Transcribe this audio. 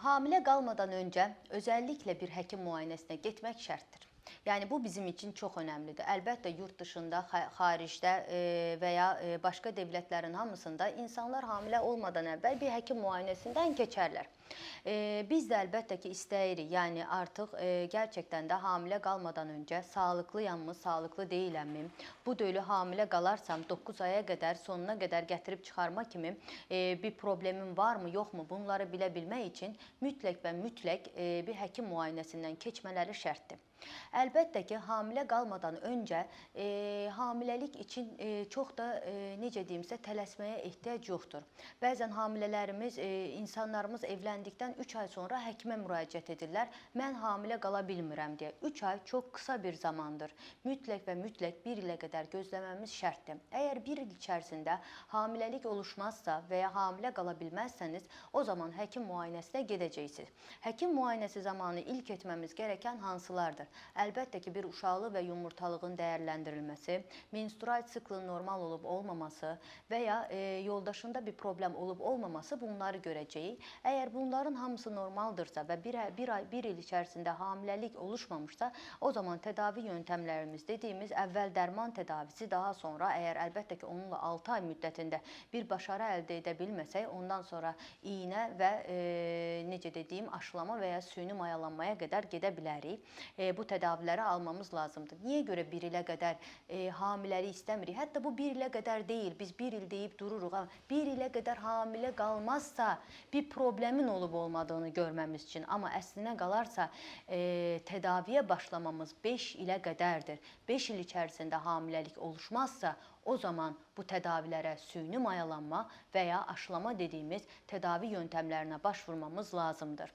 Hamilə qalmadan öncə özəlliklə bir həkim müayinəsinə getmək şərtdir. Yəni bu bizim üçün çox önəmlidir. Əlbəttə yurt dışında, xaricdə və ya başqa dövlətlərin hamısında insanlar hamilə olmadan əvvəl bir həkim müayinəsindən keçərlər. Biz də əlbəttə ki istəyirik. Yəni artıq gerçəkdən də hamilə qalmadan öncə sağlıqlıyam mı, sağlıqlı deyiləmmi? Bu döylü hamilə qalarsam 9 aya qədər, sonuna qədər gətirib çıxarma kimi bir problemim varmı, yoxmu? Bunları bilə bilmək üçün mütləq və mütləq bir həkim müayinəsindən keçmələri şərtdir. Əlbəttə ki, hamilə qalmadan öncə hamiləlik üçün çox da necə deyimsə tələsməyə ehtiyac yoxdur. Bəzən hamilələrimiz, insanlarımız evləndikdən 3 ay sonra həkimə müraciət edirlər. Mən hamilə qala bilmirəm deyə. 3 ay çox qısa bir zamandır. Mütləq və mütləq 1 ilə qədər gözləməmiz şərtdir. Əgər 1 il içərisində hamiləlik oluşmazsa və ya hamilə qala bilməzsəniz, o zaman həkim müayinəsinə gedəcəksiniz. Həkim müayinəsi zamanı ilk etməmiz gerəkən hansılardır? Əlbəttə ki, bir uşaqlıq və yumurtalığın dəyərləndirilməsi, menstrual siklın normal olub olmaması və ya yoldaşında bir problem olub olmaması bunları görəcəyik. Əgər bunların hamısı normaldırsa və bir il içərisində hamiləlik oluşmamışsa, o zaman tədavi yöntəmlərimiz dediyimiz əvvəl dərman tədavisi, daha sonra əgər əlbəttə ki onunla 6 ay müddətində bir başarı əldə edə bilməsək, ondan sonra iynə və necə dediyim aşılama və ya süni mayalanmaya qədər gedə bilərik. Bu tədaviləri almamız lazımdır. Niyə görə 1 ilə qədər hamiləlik istəmirik? Hətta bu 1 ilə qədər deyil, biz 1 il deyib dururuq. 1 ilə qədər hamilə qalmazsa bir problemin olub olmadığını görməmiz üçün. Amma əslinə qalarsa tədaviyə başlamamız 5 ilə qədərdir. 5 il içərisində hamiləlik oluşmazsa, o zaman bu tədavilərə süni mayalanma və ya aşılama dediyimiz tədavi yöntəmlərinə başvurmamız lazımdır.